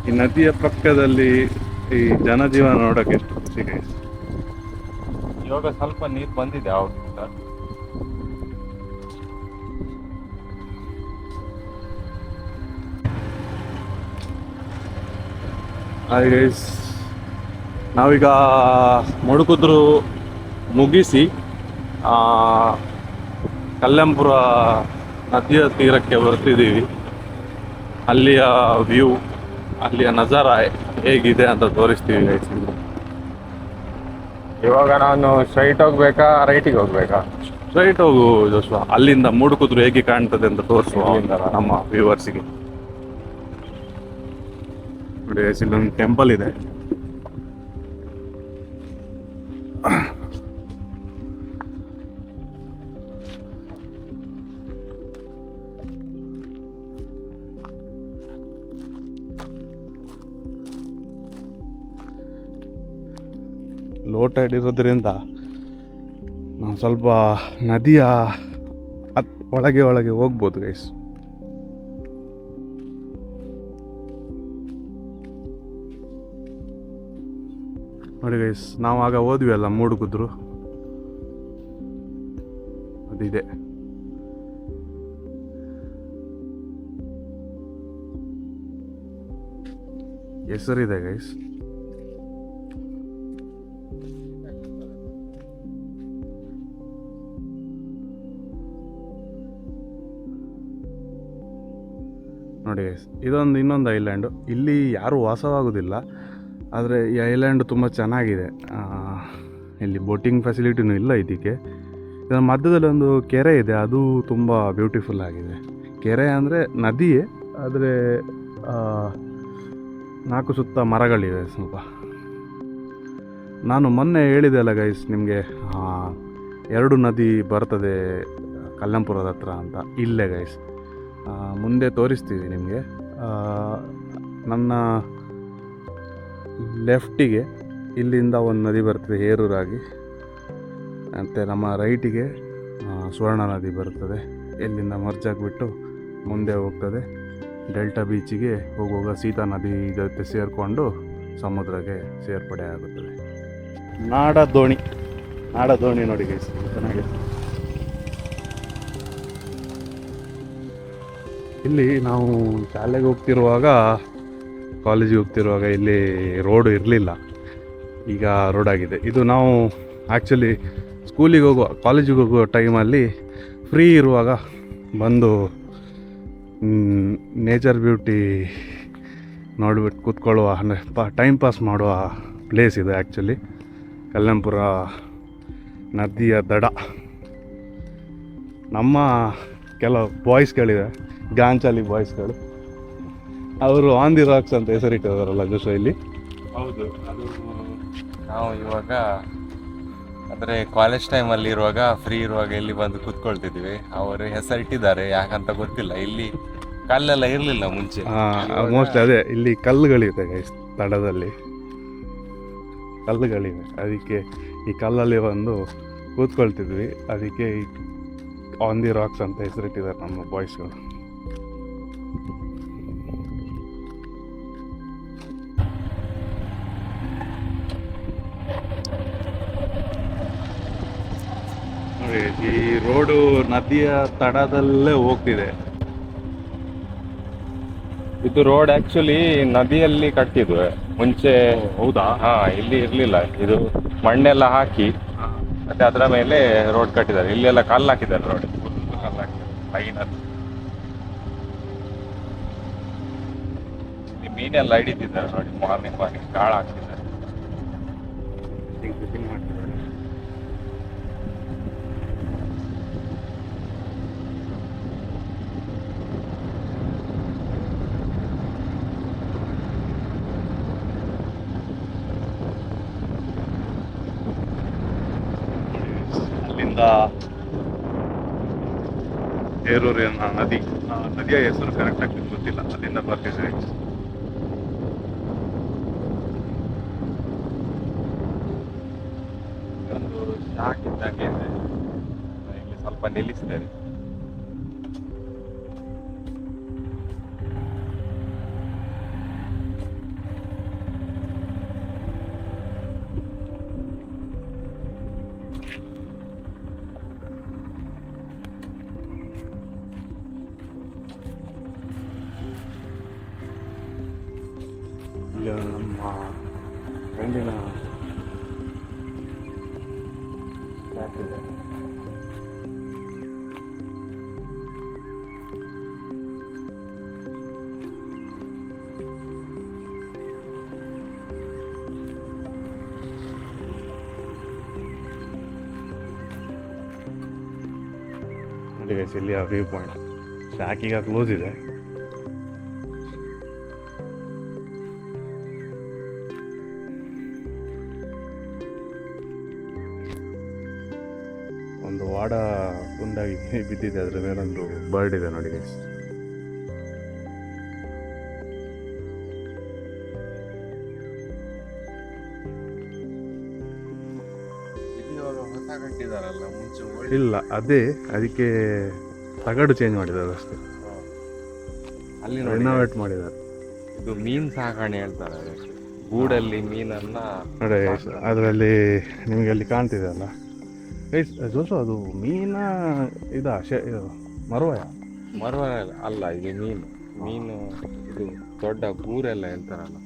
ಈ ನದಿಯ ಪಕ್ಕದಲ್ಲಿ ಈ ಜನಜೀವನ ನೋಡೋಕೆ ಎಷ್ಟು ಖುಷಿ ಗೈಸ್. ಇವಾಗ ಸ್ವಲ್ಪ ನೀರು ಬಂದಿದೆ ಅವ್ರಿಂದ. ಹಾಯ್ ಗೈಸ್, ನಾವೀಗ ಮುಡುಕುದ್ರು ಮುಗಿಸಿ ಕಲ್ಲೆಂಪುರ ನದಿಯ ತೀರಕ್ಕೆ ಬರ್ತಿದ್ದೀವಿ. ಅಲ್ಲಿಯ ವ್ಯೂ, ಅಲ್ಲಿಯ ನಜಾರ ಹೇಗಿದೆ ಅಂತ ತೋರಿಸ್ತೀವಿ ಗೈಸ್. ಇವಾಗ ನಾನು ಸ್ಟ್ರೈಟ್ ಹೋಗ್ಬೇಕಾ ರೈಟಿಗೆ ಹೋಗ್ಬೇಕಾ? ಸ್ಟ್ರೈಟ್ ಹೋಗು ಜೋಸ್ವಾ, ಅಲ್ಲಿಂದ ಮುಡುಕುದ್ರು ಹೇಗೆ ಕಾಣ್ತದೆ ಅಂತ ತೋರಿಸುವ ನಮ್ಮ ವ್ಯೂವರ್ಸಿಗೆ. ನೋಡಿ ಇಲ್ಲೊಂದು ಟೆಂಪಲ್ ಇದೆ. ಲೋ ಟೈಡ್ ಇರೋದ್ರಿಂದ ನಾವು ಸ್ವಲ್ಪ ನದಿಯ ಒಳಗೆ ಹೋಗ್ಬೋದು ಗೈಸ್. ನೋಡಿ ಗೈಸ್, ನಾವು ಆಗ ಹೋದ್ವಿ ಅಲ್ಲ ಮೂಡುಕುದ್ರು, ಅದಿದೆ. ಹೆಸರಿದೆ ಗೈಸ್. ನೋಡಿ ಗೈಸ್, ಇನ್ನೊಂದು ಐಲ್ಯಾಂಡು. ಇಲ್ಲಿ ಯಾರೂ ವಾಸವಾಗೋದಿಲ್ಲ, ಆದರೆ ಈ ಐಲ್ಯಾಂಡ್ ತುಂಬ ಚೆನ್ನಾಗಿದೆ. ಇಲ್ಲಿ ಬೋಟಿಂಗ್ ಫೆಸಿಲಿಟಿನೂ ಇಲ್ಲ ಇದಕ್ಕೆ. ಇದರ ಮಧ್ಯದಲ್ಲಿ ಒಂದು ಕೆರೆ ಇದೆ, ಅದು ತುಂಬ ಬ್ಯೂಟಿಫುಲ್ ಆಗಿದೆ. ಕೆರೆ ಅಂದರೆ ನದಿಯೇ, ಆದರೆ 4 ಸುತ್ತ ಮರಗಳಿವೆ ಸ್ವಲ್ಪ. ನಾನು ಮೊನ್ನೆ ಹೇಳಿದೆ ಅಲ್ಲ ಗೈಸ್ ನಿಮಗೆ, 2 ನದಿ ಬರ್ತದೆ ಕಲ್ಲೆಂಪುರದ ಹತ್ರ ಅಂತ. ಇಲ್ಲೇ ಗೈಸ್, ಮುಂದೆ ತೋರಿಸ್ತೀವಿ ನಿಮಗೆ. ನನ್ನ ಲೆಫ್ಟಿಗೆ ಇಲ್ಲಿಂದ ಒಂದು ನದಿ ಬರ್ತದೆ ಹೇರೂರಾಗಿ, ಮತ್ತು ನಮ್ಮ ರೈಟಿಗೆ ಸುವರ್ಣ ನದಿ ಬರ್ತದೆ. ಇಲ್ಲಿಂದ ಮರ್ಜಾಗಿಬಿಟ್ಟು ಮುಂದೆ ಹೋಗ್ತದೆ ಡೆಲ್ಟಾ ಬೀಚಿಗೆ ಹೋಗುವಾಗ ಸೀತಾ ನದಿ ಜೊತೆ ಸೇರಿಕೊಂಡು ಸಮುದ್ರಕ್ಕೆ ಸೇರ್ಪಡೆ ಆಗುತ್ತದೆ. ನಾಡ ದೋಣಿ ನೋಡಿ ಗೈಸ್, ಚೆನ್ನಾಗಿದೆ. ಇಲ್ಲಿ ನಾವು ಶಾಲೆಗೆ ಹೋಗ್ತಿರುವಾಗ, ಕಾಲೇಜಿಗೆ ಹೋಗ್ತಿರುವಾಗ ಇಲ್ಲಿ ರೋಡು ಇರಲಿಲ್ಲ, ಈಗ ರೋಡ್ ಆಗಿದೆ. ಇದು ನಾವು ಆ್ಯಕ್ಚುಲಿ ಕಾಲೇಜಿಗೆ ಹೋಗುವ ಟೈಮಲ್ಲಿ ಫ್ರೀ ಇರುವಾಗ ಬಂದು ನೇಚರ್ ಬ್ಯೂಟಿ ನೋಡಿಬಿಟ್ಟು ಕೂತ್ಕೊಳ್ಳುವ, ಅಂದರೆ ಟೈಮ್ ಪಾಸ್ ಮಾಡುವ ಪ್ಲೇಸ್ ಇದೆ ಆ್ಯಕ್ಚುಲಿ. ಕಲ್ಲೆಂಪುರ ನದಿಯ ದಡ. ನಮ್ಮ ಕೆಲವು ಬಾಯ್ಸ್ಗಳಿವೆ, ಗಾಂಚಾಲಿ ಬಾಯ್ಸ್ಗಳು, ಅವರು ಆನ್ ದಿ ರಾಕ್ಸ್ ಅಂತ ಹೆಸರಿಟ್ಟಿದಾರಲ್ಲ ಜೋಶೋ ಇಲ್ಲಿ. ಹೌದು, ಅದು ನಾವು ಇವಾಗ ಅಂದರೆ ಕಾಲೇಜ್ ಟೈಮಲ್ಲಿ ಇರುವಾಗ ಫ್ರೀ ಇರುವಾಗ ಇಲ್ಲಿ ಬಂದು ಕೂತ್ಕೊಳ್ತಿದ್ವಿ. ಅವರು ಹೆಸರಿಟ್ಟಿದ್ದಾರೆ, ಯಾಕಂತ ಗೊತ್ತಿಲ್ಲ. ಇಲ್ಲಿ ಕಲ್ಲೆಲ್ಲ ಇರಲಿಲ್ಲ ಮುಂಚೆ. ಮೋಸ್ಟ್ಲಿ ಅದೇ, ಇಲ್ಲಿ ಕಲ್ಲುಗಳಿವೆ ಗೈಸ್, ತಡದಲ್ಲಿ ಕಲ್ಲುಗಳಿವೆ. ಅದಕ್ಕೆ ಈ ಕಲ್ಲಲ್ಲಿ ಬಂದು ಕೂತ್ಕೊಳ್ತಿದ್ವಿ, ಅದಕ್ಕೆ ಆನ್ ದಿ ರಾಕ್ಸ್ ಅಂತ ಹೆಸರಿಟ್ಟಿದ್ದಾರೆ ನಮ್ಮ ಬಾಯ್ಸ್ಗಳು. ಈ ರೋಡು ನದಿಯ ತಡದಲ್ಲೇ ಹೋಗ್ತಿದೆ. ಇದು ರೋಡ್ ಆಕ್ಚುಲಿ ನದಿಯಲ್ಲಿ ಕಟ್ಟಿದ್ವಿ ಮುಂಚೆ. ಹೌದಾ? ಇಲ್ಲಿ ಇರ್ಲಿಲ್ಲ, ಇದು ಮಣ್ಣೆಲ್ಲ ಹಾಕಿ ಮತ್ತೆ ಅದರ ಮೇಲೆ ರೋಡ್ ಕಟ್ಟಿದ್ದಾರೆ. ಇಲ್ಲೆಲ್ಲ ಕಲ್ಲು ಹಾಕಿದ್ದಾರೆ ರೋಡ್, ಕಲ್ಲು ಹಾಕಿದ್ದಾರೆ ಲೈನಲ್ಲಿ. ಇಲ್ಲಿ ಮೀನೆಲ್ಲ ಹಿಡಿತಿದ್ದಾರೆ ನೋಡಿ, ಮಾರ್ನಿಂಗ್ ಕಾಳು ಹಾಕ್ತಿದ್ದಾರೆ. ಫಿಶಿಂಗ್ ಮಾಡ್ತಿದ್ದಾರೆ. ಅಲ್ಲಿಂದ ಹೇರೂರಿನ ನದಿಯ ಹೆಸರು ಕರೆಕ್ಟ್ ಆಗಿ ಗೊತ್ತಿಲ್ಲ, ಅಲ್ಲಿಂದ ಬರ್ತಿದೆ. ಒಂದು ಶಾಕ್ ಇದ್ದಂಗೆ ಇದೆ, ಇಲ್ಲಿ ಸ್ವಲ್ಪ ನಿಲ್ಲಿಸ್ತೇವೆ. ಈಗ ನಮ್ಮ ಫ್ರೆಂಡಿನ ಇದೆ. ನೋಡಿ ಗೈಸ್, ಇಲ್ಲಿ ಆ ವ್ಯೂ ಪಾಯಿಂಟ್. ಶಾಕ್ ಈಗ ಕ್ಲೋಸ್ ಇದೆ. ಒಂದು ವಾಡ ತುಂಡಾಗಿ ಬಿದ್ದಿದೆ, ಅದ್ರ ಮೇಲೊಂದು ಬರ್ಡ್ ಇದೆ ನೋಡಿ ಗೈಸ್. ಹೊಸ ಕಟ್ಟಿದಾರಲ್ಲ, ಮುಂಚೆ ಇಲ್ಲ, ಅದಕ್ಕೆ ತಗಡು ಚೇಂಜ್ ಮಾಡಿದ್ದಾರೆ ಅಷ್ಟೇ, ಅಲ್ಲಿ ರಿನೋವೇಟ್ ಮಾಡಿದ್ದಾರೆ. ಇದು ಮೀನ್ ಸಾಕಣೆ ಹೇಳ್ತಾರೆ ಅದಕ್ಕೆ. ಗೂಡಲ್ಲಿ ಮೀನನ್ನ ನೋಡಿ ಅದರಲ್ಲಿ ನಿಮಗೆ ಅಲ್ಲಿ ಕಾಣ್ತಿದೆ ಅಲ್ಲ ಗೈಸ್, ಜೋಸು ಅದು ಮೀನ ಇದು ಮರವಯ ಅಲ್ಲ, ಇದು ಮೀನು ಇದು ದೊಡ್ಡ ಗೂರೆಲ್ಲ ಹೇಳ್ತಾರಲ್ಲ,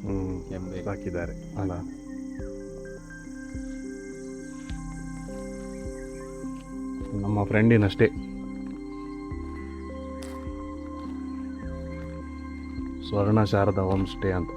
ಎಮ್ಮೆ ಹಾಕಿದ್ದಾರೆ ಅಲ್ಲ. ನಮ್ಮ ಫ್ರೆಂಡಿನಷ್ಟೇ ಸ್ವರ್ಣ ಶಾರದಾ ಹೋಮ್ ಸ್ಟೇ ಅಂತ.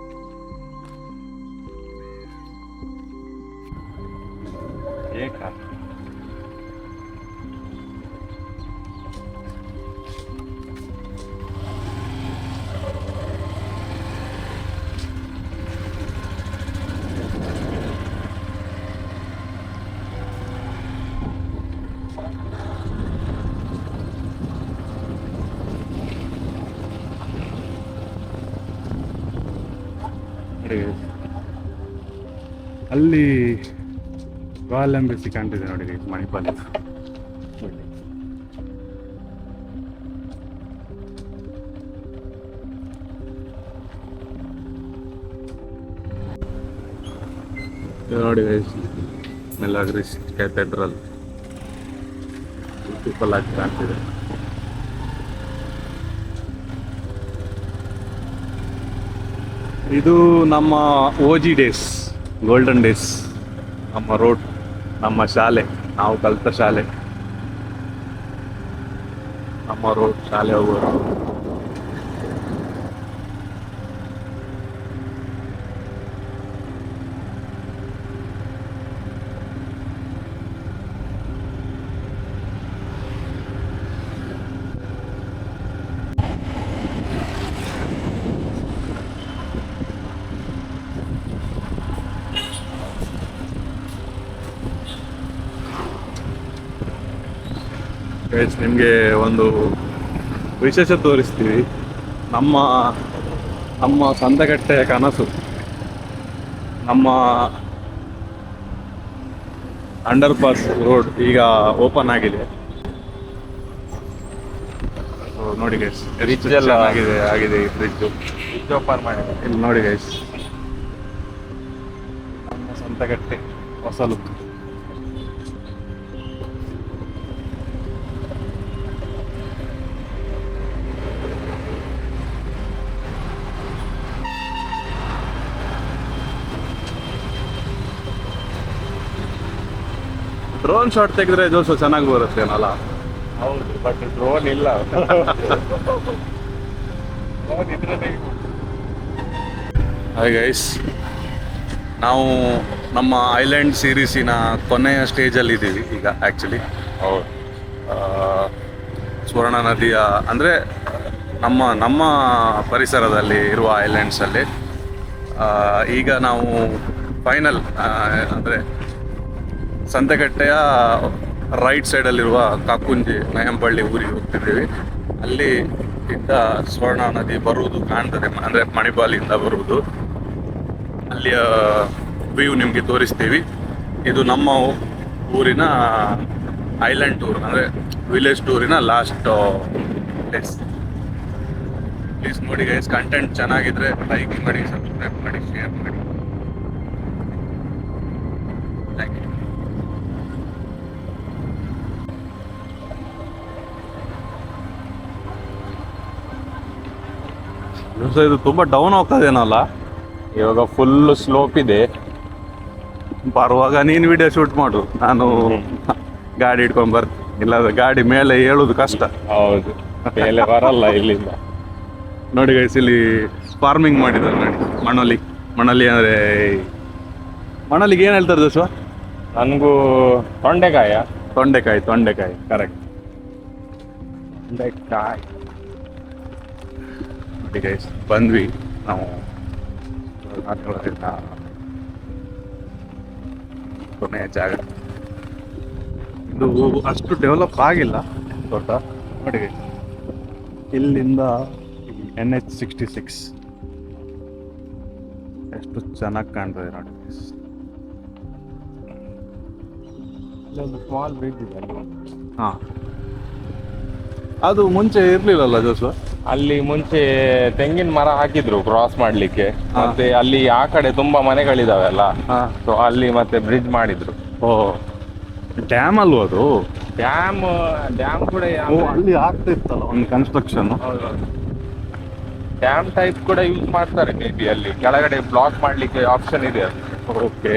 ಅಲ್ಲಿ ರಾಯಲ್ ಎಂಬಸಿ ಕಾಣ್ತಿದೆ ನೋಡಿ ಮಣಿಪಾಲ್. ನೋಡಿ ಮೆಲಾಗ್ರಿಸ್ ಕ್ಯಾಥೆಡ್ರಲ್ ಬ್ಯೂಟಿಫುಲ್ ಆಗಿ ಕಾಣ್ತಿದೆ. ಇದು ನಮ್ಮ OG ಡೇಸ್, ಗೋಲ್ಡನ್ ಡೇಸ್. ನಮ್ಮ ರೋಡ್, ನಮ್ಮ ಶಾಲೆ, ನಾವು ಕಲಿತ ಶಾಲೆ, ನಮ್ಮ ರೋಡ್, ಶಾಲೆ ಹೋಗೋರು. ನಿಮಗೆ ಒಂದು ವಿಶೇಷ ತೋರಿಸ್ತೀವಿ. ನಮ್ಮ ಸಂದಗಟ್ಟೆಯ ಕನಸು, ನಮ್ಮ ಅಂಡರ್ ಪಾಸ್ ರೋಡ್ ಈಗ ಓಪನ್ ಆಗಿದೆ. ನೋಡಿ ಗೈಸ್, ಬ್ರಿಡ್ಜ್ ಎಲ್ಲ ಆಗಿದೆ ಈ ಬ್ರಿಡ್ಜ್ ಓಪನ್ ಮಾಡಿದೆ. ಇಲ್ಲಿ ನೋಡಿ ಗೈಸ್, ನಮ್ಮ ಸಂತಗಟ್ಟೆ ಹೊಸ ಲುಕ್. ಡ್ರೋನ್ ಶಾಟ್ ತೆಗೆದ್ರೆ ಜೋಸು ಚೆನ್ನಾಗಿ ಬರುತ್ತೇನಲ್ಲ. ಹೌದು, ಬಟ್ ಡ್ರೋನ್ ಇಲ್ಲ. ಹಾಯ್ ಗೈಸ್, ನಾವು ನಮ್ಮ ಐಲ್ಯಾಂಡ್ ಸೀರೀಸಿನ ಕೊನೆಯ ಸ್ಟೇಜಲ್ಲಿ ಇದ್ದೀವಿ ಈಗ ಆ್ಯಕ್ಚುಲಿ. ಹೌದು, ಸುವರ್ಣ ನದಿಯ ಅಂದರೆ ನಮ್ಮ ಪರಿಸರದಲ್ಲಿ ಇರುವ ಐಲ್ಯಾಂಡ್ಸಲ್ಲಿ ಈಗ ನಾವು ಫೈನಲ್ ಅಂದರೆ ಸಂತೆಕಟ್ಟೆಯ ರೈಟ್ ಸೈಡಲ್ಲಿರುವ ಕಾಕುಂಜಿ ನಯಂಪಳ್ಳಿ ಊರಿಗೆ ಹೋಗ್ತಿದ್ದೀವಿ. ಅಲ್ಲಿ ಇಂದ ಸುವರ್ಣ ನದಿ ಬರುವುದು ಕಾಣ್ತದೆ, ಅಂದರೆ ಮಣಿಪಾಲಿಂದ ಬರುವುದು. ಅಲ್ಲಿಯ ವ್ಯೂ ನಿಮಗೆ ತೋರಿಸ್ತೀವಿ. ಇದು ನಮ್ಮ ಊರಿನ ಐಲ್ಯಾಂಡ್ ಟೂರ್, ಅಂದರೆ ವಿಲೇಜ್ ಟೂರಿನ ಲಾಸ್ಟ್ ಪ್ಲೇಸ್. ಪ್ಲೀಸ್ ನೋಡಿ ಗೈಸ್, ಕಂಟೆಂಟ್ ಚೆನ್ನಾಗಿದ್ರೆ ಲೈಕ್ ಮಾಡಿ, ಸಬ್ಸ್ಕ್ರೈಬ್ ಮಾಡಿ, ಶೇರ್ ಮಾಡಿ. Thank you. ಇದು ತುಂಬ ಡೌನ್ ಹೋಗ್ತದೇನಲ್ಲ. ಇವಾಗ ಫುಲ್ ಸ್ಲೋಪ್ ಇದೆ. ಬರುವಾಗ ನೀನು ವಿಡಿಯೋ ಶೂಟ್ ಮಾಡು, ನಾನು ಗಾಡಿ ಇಟ್ಕೊಂಡು ಬರ್ತೀನಿ. ಇಲ್ಲಾಂದ್ರೆ ಗಾಡಿ ಮೇಲೆ ಏಳುದು ಕಷ್ಟ. ಹೌದು, ಮೇಲೆ ಬರಲ್ಲ ಇಲ್ಲಿಂದ. ನೋಡಿ ಗೈಸ್, ಇಲ್ಲಿ ಫಾರ್ಮಿಂಗ್ ಮಾಡಿದ್ದಾರೆ ನೋಡಿ. ಮಣಲಿ ಅಂದರೆ ಮಣಲಿಗೆ ಏನು ಹೇಳ್ತಾರೆ ದೋಷ? ನನಗೂ ತೊಂಡೆಕಾಯಿ ಕರೆಕ್ಟ್. ನೋಡಿ ಗೈಸ್, ಬಂದ್ವಿ ನಾವು ಕೊನೆಯ ಜಾಗ. ಇದು ಅಷ್ಟು ಡೆವಲಪ್ ಆಗಿಲ್ಲ ತೋಟ. ನೋಡಿ guys, ಇಲ್ಲಿಂದ NH66 ಎಷ್ಟು ಚೆನ್ನಾಗಿ ಕಾಣ್ತದೆ ನೋಡಿ. ಒಂದು ಸ್ಮಾಲ್ ಬ್ರಿಡ್ಜ್ ಇದೆ ಅಲ್ಲಿ. ಹಾಂ, ಅದು ಮುಂಚೆ ಇರ್ಲಿಲ್ಲಲ್ಲ ಜೋಸು? ಅಲ್ಲಿ ಮುಂಚೆ ತೆಂಗಿನ ಮರ ಹಾಕಿದ್ರು ಕ್ರಾಸ್ ಮಾಡ್ಲಿಕ್ಕೆ. ಮತ್ತೆ ಅಲ್ಲಿ ಆ ಕಡೆ ತುಂಬಾ ಮನೆಗಳಿದಾವೆಲ್ಲ, ಸೊ ಅಲ್ಲಿ ಮತ್ತೆ ಬ್ರಿಡ್ಜ್ ಮಾಡಿದ್ರು. ಓ, ಡ್ಯಾಮ್ ಅಲ್ವ ಅದು? ಡ್ಯಾಮ್ ಕೂಡ ಅಲ್ಲಿ ಆಗ್ತಾ ಇತ್ತಲ್ಲ ಒಂದು ಕನ್ಸ್ಟ್ರಕ್ಷನ್. ಡ್ಯಾಮ್ ಟೈಪ್ ಕೂಡ ಯೂಸ್ ಮಾಡ್ತಾರೆ ಮೇ ಬಿ. ಅಲ್ಲಿ ಕೆಳಗಡೆ ಬ್ಲಾಕ್ ಮಾಡ್ಲಿಕ್ಕೆ ಆಪ್ಷನ್ ಇದೆ ಅದು. ಓಕೆ,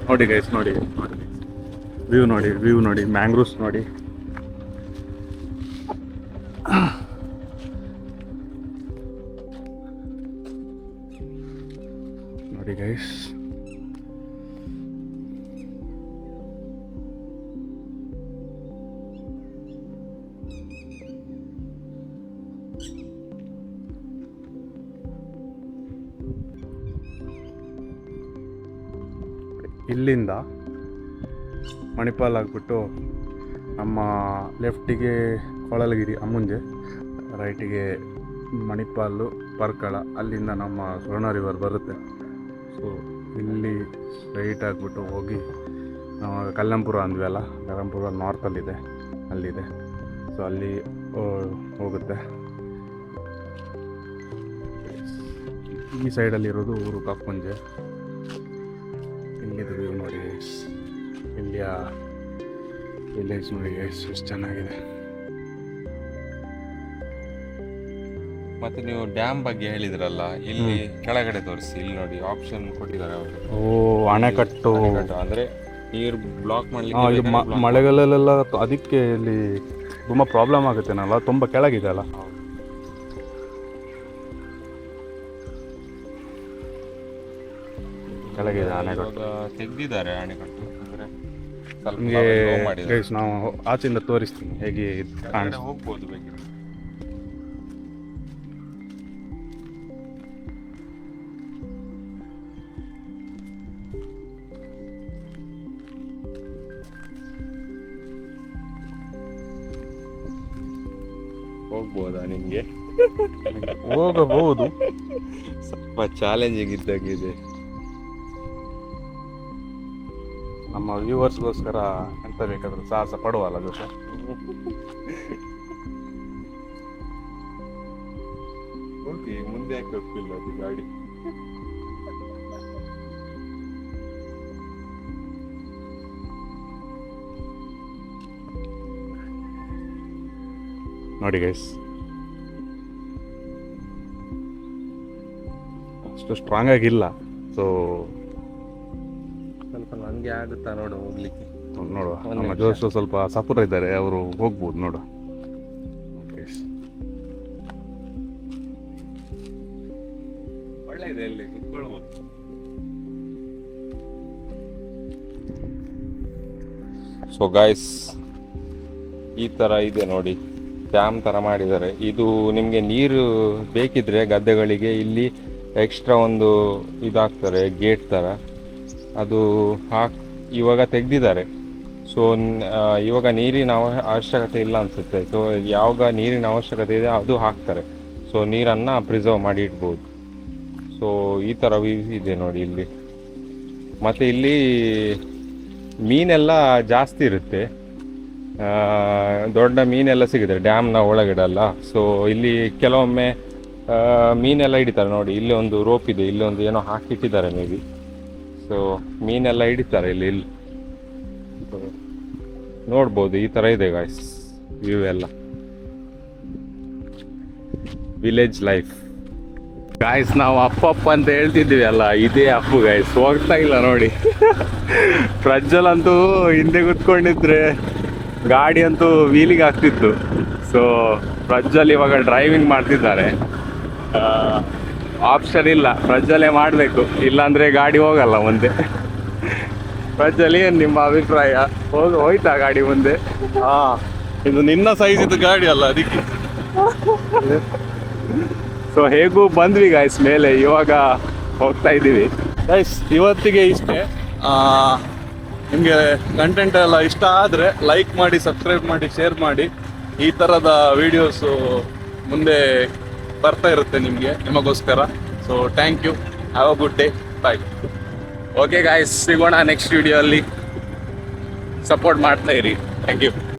ನೋಡಿ ಗೈಸ್, ನೋಡಿ ವ್ಯೂ ನೋಡಿ ಮ್ಯಾಂಗ್ರೂವ್ಸ್ ನೋಡಿ. ನೋಡಿ ಗೈಸ್, ಇಲ್ಲಿಂದ ಮಣಿಪಾಲ್ ಆಗಿಬಿಟ್ಟು ನಮ್ಮ ಲೆಫ್ಟಿಗೆ ಕೊಳಲಗಿರಿ ಅಮ್ಮುಂಜೆ, ರೈಟಿಗೆ ಮಣಿಪಾಲು ಪರ್ಕಳ, ಅಲ್ಲಿಂದ ನಮ್ಮ ಸ್ವರ್ಣ ರಿವರ್ ಬರುತ್ತೆ. ಸೊ ಇಲ್ಲಿ ಸ್ಟ್ರೈಟ್ ಆಗಿಬಿಟ್ಟು ಹೋಗಿ ನಾವು ಕಲ್ಲಂಪುರ ಅಂದ್ವಿ ಅಲ್ಲ, ಕಲ್ಲಂಪುರ ನಾರ್ತಲ್ಲಿದೆ, ಅಲ್ಲಿದೆ. ಸೊ ಅಲ್ಲಿ ಹೋಗುತ್ತೆ. ಈ ಸೈಡಲ್ಲಿರೋದು ಊರು ಕಾಕುಂಜೆ. ಇಲ್ಲಿದು ವ್ಯೂ ನೋಡಿ, ಇಲ್ಲಿಯ ವಿಲೇಜ್ ನೋಡಿ ಎಷ್ಟು ಚೆನ್ನಾಗಿದೆ. ಮತ್ತೆ ನೀವು ಡ್ಯಾಮ್ ಬಗ್ಗೆ ಹೇಳಿದ್ರಲ್ಲ, ಇಲ್ಲಿ ಕೆಳಗಡೆ ತೋರಿಸಿ. ಇಲ್ಲಿ ನೋಡಿ ಆಪ್ಷನ್ ಕೊಟ್ಟಿದ್ದಾರೆ ಅವರು. ಓ, ಅಣೆಕಟ್ಟು ಅಂದ್ರೆ ನೀರು ಬ್ಲಾಕ್ ಮಾಡ್ಲಿಕ್ಕೆ. ಮಳೆಗಾಲಲ್ಲೆಲ್ಲ ಅದಕ್ಕೆ ಇಲ್ಲಿ ತುಂಬ ಪ್ರಾಬ್ಲಮ್ ಆಗುತ್ತೇನಲ್ಲ, ತುಂಬ ಕೆಳಗಿದೆ ಅಲ್ಲ. ಕೆಳಗಿದೆ ಅಣೆಕಟ್ಟು. ತೆಗ್ದಿದ್ದಾರೆ ಅಣೆಕಟ್ಟು. ಅಂದ್ರೆ ನಿಮಗೆ ಗೈಸ್ ನಾವು ಆಚೆಯಿಂದ ತೋರಿಸ್ತೀನಿ ಹೇಗೆ ಕಾಣಿಸ್ತಾ. ಹೋಗ್ಬೋದು ಬೇಕಿದ್ರೆ. ಹೋಗ್ಬೋದಾ ನಿಮ್ಗೆ? ಹೋಗಬಹುದು, ಸ್ವಲ್ಪ ಚಾಲೆಂಜಿಂಗ್ ಇದ್ದಾಗಿದೆ. ನಮ್ಮ ವ್ಯೂವರ್ಸ್ಗೋಸ್ಕರ ಎಂತ ಬೇಕಾದರೂ ಸಾಹಸ ಪಡುವಲ್ಲ ಜೋಶ. ಹೋಗಿ ಮುಂದೆ ಯಾಕೆ ಹೋಗ್ತಿಲ್ಲ ಅದು ಗಾಡಿ? ನೋಡಿ ಗೈಸ್, ಅಷ್ಟು ಸ್ಟ್ರಾಂಗ್ ಆಗಿಲ್ಲ. ಸೊ ಸ್ವಲ್ಪ ನನಗೆ ಆಗುತ್ತಾ ನೋಡು ಹೋಗ್ಲಿಕ್ಕೆ. ನೋಡುವ ನಮ್ಮ ಜೋಶು ಸ್ವಲ್ಪ ಸಪುರ ಇದ್ದಾರೆ, ಅವರು ಹೋಗ್ಬೋದು ನೋಡು. ಒಳ್ಳೆ ಇದೆ, ಇಲ್ಲಿ ಕುತ್ಕೊಳ್ಬೋದು. ಸೊ ಗಾಯ್ಸ್, ಈ ಥರ ಇದೆ ನೋಡಿ, ಡ್ಯಾಮ್ ಥರ ಮಾಡಿದ್ದಾರೆ. ಇದು ನಿಮಗೆ ನೀರು ಬೇಕಿದ್ರೆ ಗದ್ದೆಗಳಿಗೆ ಇಲ್ಲಿ ಎಕ್ಸ್ಟ್ರಾ ಒಂದು ಇದಾಗ್ತಾರೆ, ಗೇಟ್ ಥರ. ಅದು ಇವಾಗ ತೆಗ್ದಿದ್ದಾರೆ. ಸೊ ಇವಾಗ ನೀರಿನ ಅವಶ್ಯಕತೆ ಇಲ್ಲ ಅನಿಸುತ್ತೆ. ಸೊ ಯಾವಾಗ ನೀರಿನ ಅವಶ್ಯಕತೆ ಇದೆ ಅದು ಹಾಕ್ತಾರೆ. ಸೊ ನೀರನ್ನು ಪ್ರಿಸರ್ವ್ ಮಾಡಿ ಇಡ್ಬೋದು. ಸೊ ಈ ಥರ ಇದೆ ನೋಡಿ ಇಲ್ಲಿ. ಮತ್ತು ಇಲ್ಲಿ ಮೀನೆಲ್ಲ ಜಾಸ್ತಿ ಇರುತ್ತೆ, ದೊಡ್ಡ ಮೀನೆಲ್ಲ ಸಿಗುತ್ತೆ ಡ್ಯಾಮ್ನ ಒಳಗಡೆ ಅಲ್ಲ. ಸೊ ಇಲ್ಲಿ ಕೆಲವೊಮ್ಮೆ ಮೀನೆಲ್ಲ ಹಿಡಿತಾರೆ ನೋಡಿ. ಇಲ್ಲಿ ಒಂದು ರೋಪ್ ಇದೆ, ಇಲ್ಲಿ ಒಂದು ಏನೋ ಹಾಕಿಟ್ಟಿದ್ದಾರೆ ಮೇ ಬಿ. ಸೊ ಮೀನೆಲ್ಲ ಹಿಡಿತಾರೆ ಇಲ್ಲಿ. ನೋಡ್ಬೋದು, ಈ ಥರ ಇದೆ ಗಾಯ್ಸ್ ವ್ಯೂ ಎಲ್ಲ. Village life guys. ನಾವು ಅಪ್ಪ ಅಂತ ಹೇಳ್ತಿದ್ವಿ ಅಲ್ಲ, ಇದೇ ಅಪ್ಪು ಗಾಯ್ಸ್, ಹೋಗ್ತಾ ಇಲ್ಲ ನೋಡಿ. ಪ್ರಜ್ವಲ್ ಅಂತೂ ಹಿಂದೆ ಕೂತ್ಕೊಂಡಿದ್ರೆ ಗಾಡಿ ಅಂತೂ ವೀಲಿಗೆ ಆಗ್ತಿತ್ತು. ಸೊ ಪ್ರಜ್ವಲ್ ಇವಾಗ ಡ್ರೈವಿಂಗ್ ಮಾಡ್ತಿದ್ದಾರೆ. ಆಪ್ಷನ್ ಇಲ್ಲ, ಪ್ರಜ್ವಲೇ ಮಾಡಬೇಕು, ಇಲ್ಲಾಂದರೆ ಗಾಡಿ ಹೋಗಲ್ಲ ಮುಂದೆ. ಪ್ರಜ್ವಲ್, ಏನು ನಿಮ್ಮ ಅಭಿಪ್ರಾಯ? ಹೋಯ್ತಾ ಗಾಡಿ ಮುಂದೆ? ಇದು ನಿನ್ನ ಸೈಜ್ ಇದು ಗಾಡಿ ಅಲ್ಲ, ಅದಕ್ಕೆ. ಸೊ ಹೇಗೂ ಬಂದ್ವಿ ಗಾಯ್ಸ್ ಮೇಲೆ, ಇವಾಗ ಹೋಗ್ತಾ ಇದ್ದೀವಿ. ಗೈಸ್, ಇವತ್ತಿಗೆ ಇಷ್ಟೇ. ನಿಮಗೆ ಕಂಟೆಂಟ್ ಎಲ್ಲ ಇಷ್ಟ ಆದರೆ ಲೈಕ್ ಮಾಡಿ, ಸಬ್ಸ್ಕ್ರೈಬ್ ಮಾಡಿ, ಶೇರ್ ಮಾಡಿ. ಈ ಥರದ ವಿಡಿಯೋಸು ಮುಂದೆ ಬರ್ತಾ ಇರುತ್ತೆ ನಿಮಗೋಸ್ಕರ. So thank you, have a good day, bye. Okay guys, ಸಿಗೋಣ ನೆಕ್ಸ್ಟ್ ವಿಡಿಯೋ ಅಲ್ಲಿ. ಸಪೋರ್ಟ್ ಮಾಡ್ತಾ ಇರಿ. Thank you.